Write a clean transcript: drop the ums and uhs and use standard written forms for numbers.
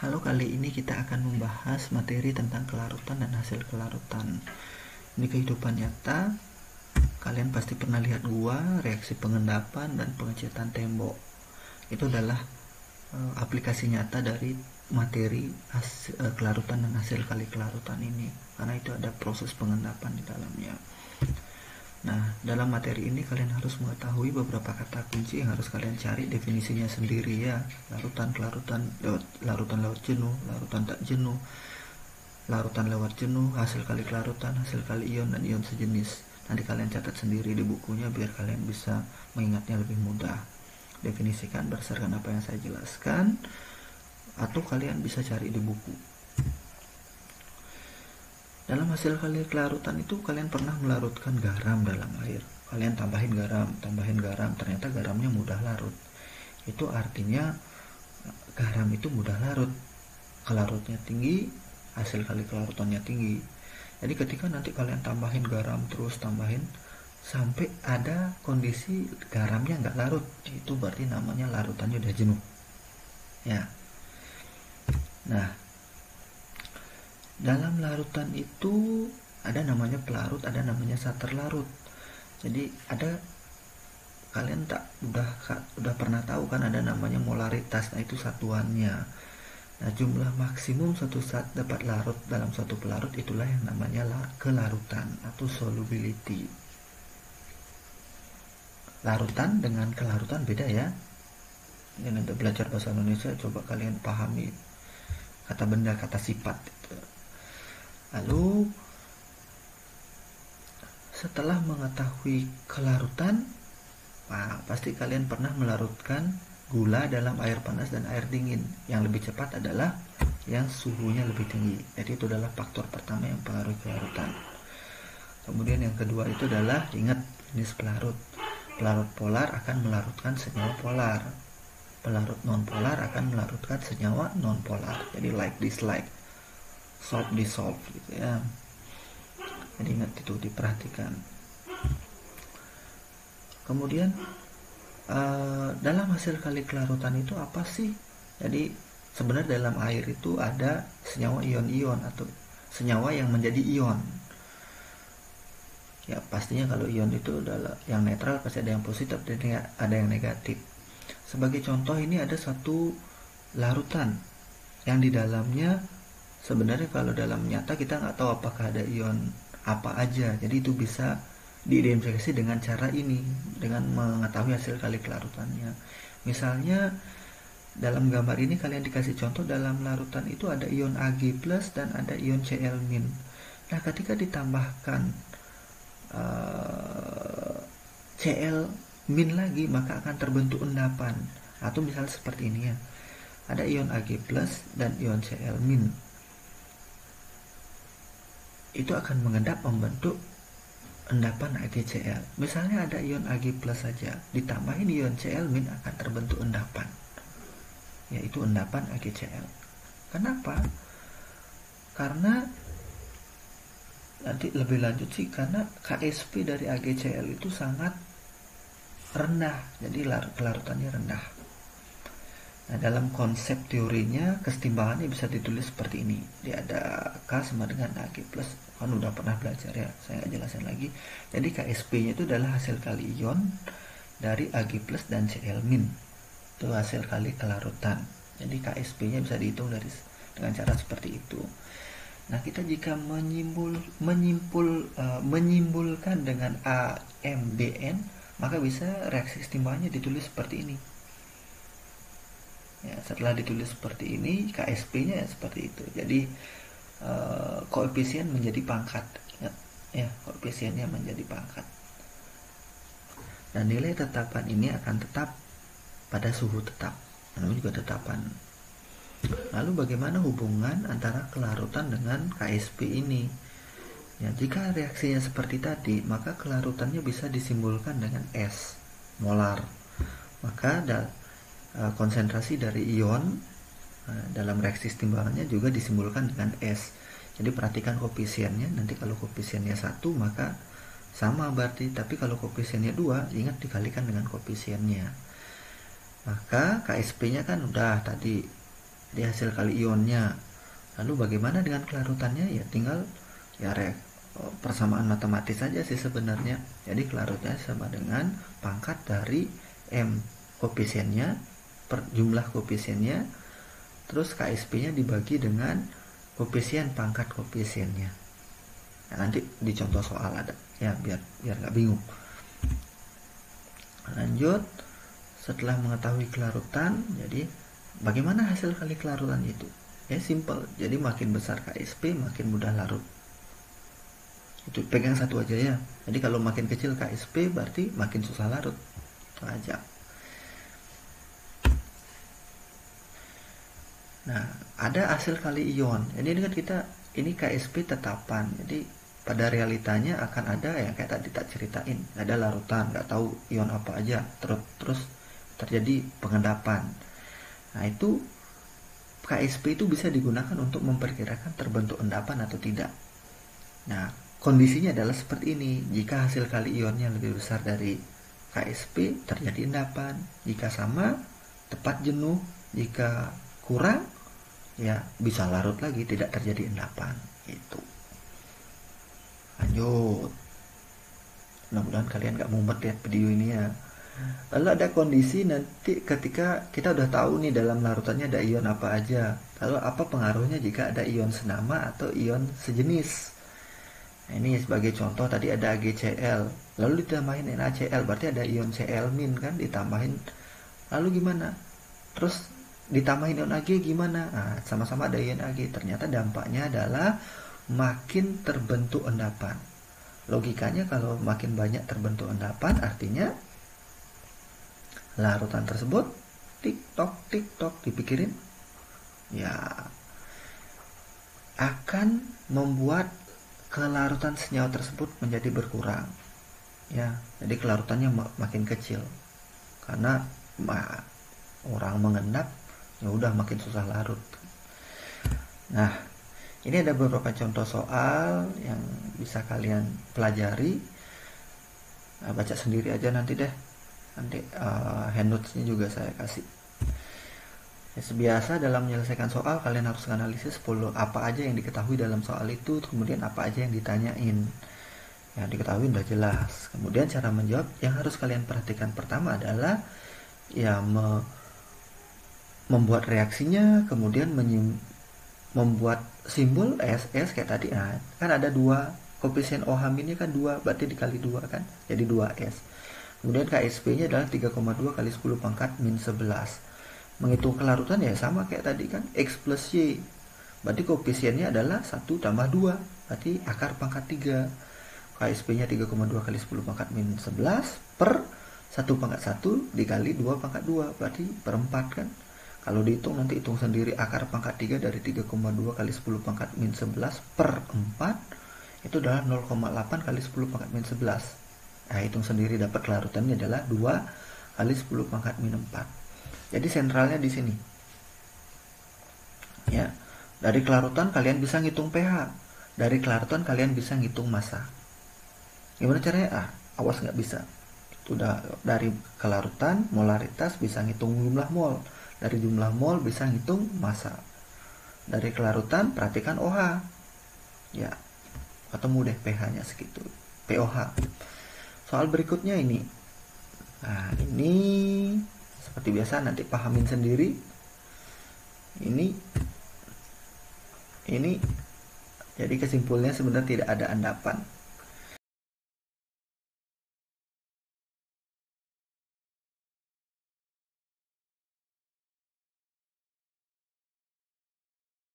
Halo, kali ini kita akan membahas materi tentang kelarutan dan hasil kelarutan. Ini kehidupan nyata. Kalian pasti pernah lihat gua, reaksi pengendapan dan pengecatan tembok. Itu adalah aplikasi nyata dari materi kelarutan dan hasil kali kelarutan ini. Karena itu ada proses pengendapan di dalamnya. Nah, dalam materi ini kalian harus mengetahui beberapa kata kunci yang harus kalian cari definisinya sendiri ya. Larutan, kelarutan, larutan lewat jenuh, larutan tak jenuh, larutan lewat jenuh, hasil kali kelarutan, hasil kali ion, dan ion sejenis. Nanti kalian catat sendiri di bukunya biar kalian bisa mengingatnya lebih mudah. Definisikan berdasarkan apa yang saya jelaskan, atau kalian bisa cari di buku. Dalam hasil kali kelarutan itu kalian pernah melarutkan garam dalam air. Kalian tambahin garam, ternyata garamnya mudah larut. Itu artinya garam itu mudah larut. Kelarutnya tinggi, hasil kali kelarutannya tinggi. Jadi ketika nanti kalian tambahin garam terus tambahin sampai ada kondisi garamnya nggak larut, itu berarti namanya larutannya udah jenuh. Ya. Nah, dalam larutan itu ada namanya pelarut, ada namanya sater larut. Jadi ada, kalian udah pernah tahu kan ada namanya molaritas. Nah, itu satuannya. Nah, jumlah maksimum suatu zat dapat larut dalam suatu pelarut itulah yang namanya kelarutan atau solubility. Larutan dengan kelarutan beda ya. Ini nanti belajar bahasa Indonesia coba kalian pahami kata benda, kata sifat gitu. Lalu setelah mengetahui kelarutan, pasti kalian pernah melarutkan gula dalam air panas dan air dingin. Yang lebih cepat adalah yang suhunya lebih tinggi. Jadi itu adalah faktor pertama yang mempengaruhi kelarutan. Kemudian yang kedua itu adalah, ingat jenis pelarut. Pelarut polar akan melarutkan senyawa polar. Pelarut non polar akan melarutkan senyawa non polar. Jadi like dislike, solve dissolve gitu ya. Jadi ingat itu, diperhatikan. Kemudian dalam hasil kali kelarutan itu apa sih? Jadi sebenarnya dalam air itu ada senyawa ion-ion atau senyawa yang menjadi ion. Ya pastinya kalau ion itu adalah yang netral, pasti ada yang positif dan ada yang negatif. Sebagai contoh, ini ada satu larutan yang di dalamnya sebenarnya kalau dalam nyata kita nggak tahu apakah ada ion apa aja. Jadi itu bisa diidentifikasi dengan cara ini, dengan mengetahui hasil kali kelarutannya. Misalnya dalam gambar ini kalian dikasih contoh, dalam larutan itu ada ion Ag+ dan ada ion Cl-. Nah, ketika ditambahkan Cl- lagi, maka akan terbentuk endapan. Atau misalnya seperti ini ya. Ada ion Ag+ dan ion Cl-. Itu akan mengendap membentuk endapan AgCl. Misalnya ada ion Ag+ saja, ditambahin ion Cl- akan terbentuk endapan, yaitu endapan AgCl. Kenapa? Karena nanti lebih lanjut sih, karena Ksp dari AgCl itu sangat rendah, jadi kelarutannya rendah. Nah, dalam konsep teorinya kesetimbangannya bisa ditulis seperti ini. Dia ada K sama dengan Ag+. Kan udah pernah belajar ya, saya nggak jelasin lagi. Jadi Ksp-nya itu adalah hasil kali ion dari Ag+ dan Cl-. Itu hasil kali kelarutan. Jadi Ksp-nya bisa dihitung dengan cara seperti itu. Nah, kita jika menyimpulkan dengan AMDN, maka bisa reaksi kesetimbangannya ditulis seperti ini. Ya, setelah ditulis seperti ini, Ksp-nya ya seperti itu. Jadi koefisien menjadi pangkat. Ya, koefisiennya menjadi pangkat. Dan nilai tetapan ini akan tetap pada suhu tetap. Namanya juga tetapan. Lalu bagaimana hubungan antara kelarutan dengan Ksp ini? Ya, jika reaksinya seperti tadi, maka kelarutannya bisa disimbolkan dengan S, molar. Maka konsentrasi dari ion dalam reaksi kesetimbangannya juga disimbolkan dengan S. Jadi perhatikan koefisiennya. Nanti kalau koefisiennya 1 maka sama berarti, tapi kalau koefisiennya 2 ingat dikalikan dengan koefisiennya. Maka Ksp nya kan udah tadi Jadi hasil kali ionnya. Lalu bagaimana dengan kelarutannya? Ya tinggal ya persamaan matematis saja sih sebenarnya. Jadi kelarutnya sama dengan pangkat dari M koefisiennya per jumlah koefisiennya, terus KSP-nya dibagi dengan koefisien pangkat koefisiennya. Nah, nanti di contoh soal ada ya, biar nggak bingung. Lanjut, setelah mengetahui kelarutan, jadi bagaimana hasil kali kelarutan itu? Ya simple, jadi makin besar KSP makin mudah larut. Itu pegang satu aja ya. Jadi kalau makin kecil KSP berarti makin susah larut. Itu aja. Nah, ada hasil kali ion. Jadi ini kan ini KSP tetapan. Jadi pada realitanya akan ada yang kayak tadi tak ceritain. Ada larutan, nggak tahu ion apa aja. Terus terjadi pengendapan. Nah, itu KSP itu bisa digunakan untuk memperkirakan terbentuk endapan atau tidak. Nah, kondisinya adalah seperti ini. Jika hasil kali ionnya lebih besar dari KSP, terjadi endapan. Jika sama, tepat jenuh. Jika kurang, ya bisa larut lagi, tidak terjadi endapan. Itu. Lanjut. Mudah-mudahan kalian gak mumet lihat video ini ya. Lalu ada kondisi nanti ketika kita udah tahu nih dalam larutannya ada ion apa aja. Lalu apa pengaruhnya jika ada ion senama atau ion sejenis? Nah, ini sebagai contoh tadi ada AgCl, lalu ditambahin NaCl, berarti ada ion Cl- kan ditambahin. Lalu gimana? Terus ditambahin ion Ag gimana? Nah, sama-sama ada ion Ag. Ternyata dampaknya adalah makin terbentuk endapan. Logikanya kalau makin banyak terbentuk endapan artinya larutan tersebut tik-tok dipikirin ya akan membuat kelarutan senyawa tersebut menjadi berkurang ya. Jadi kelarutannya makin kecil karena orang mengendap ya udah makin susah larut. Nah, ini ada beberapa contoh soal yang bisa kalian pelajari. Nah, baca sendiri aja nanti deh. Nanti handouts-nya juga saya kasih. Ya, sebiasa dalam menyelesaikan soal kalian harus analisis 10 apa aja yang diketahui dalam soal itu, kemudian apa aja yang ditanyain. Yang diketahui udah jelas. Kemudian cara menjawab yang harus kalian perhatikan pertama adalah ya membuat reaksinya, kemudian membuat simbol SS kayak tadi. Nah, kan ada 2 koefisien OH minnya kan 2, berarti dikali 2 kan, jadi 2S. Kemudian KSP-nya adalah 3,2 kali 10 pangkat min 11. Menghitung kelarutan ya sama kayak tadi kan, X plus Y. Berarti koefisiennya adalah 1 tambah 2, berarti akar pangkat 3. KSP-nya 3,2 kali 10 pangkat min 11 per 1 pangkat 1 dikali 2 pangkat 2, berarti per 4 kan. Kalau dihitung nanti hitung sendiri akar pangkat 3 dari 3,2 kali 10 pangkat min 11 per 4 itu adalah 0,8 kali 10 pangkat min 11. Nah, hitung sendiri dapat kelarutannya adalah 2 kali 10 pangkat min 4. Jadi sentralnya di sini. Ya, dari kelarutan kalian bisa ngitung pH. Dari kelarutan kalian bisa ngitung massa. Gimana caranya? Awas nggak bisa. Itu udah dari kelarutan, molaritas bisa ngitung jumlah mol. Dari jumlah mol bisa ngitung massa. Dari kelarutan perhatikan OH. Ya, ketemu deh pH-nya segitu. POH. Soal berikutnya ini. Nah, ini seperti biasa nanti pahamin sendiri. Ini jadi kesimpulannya sebenarnya tidak ada endapan.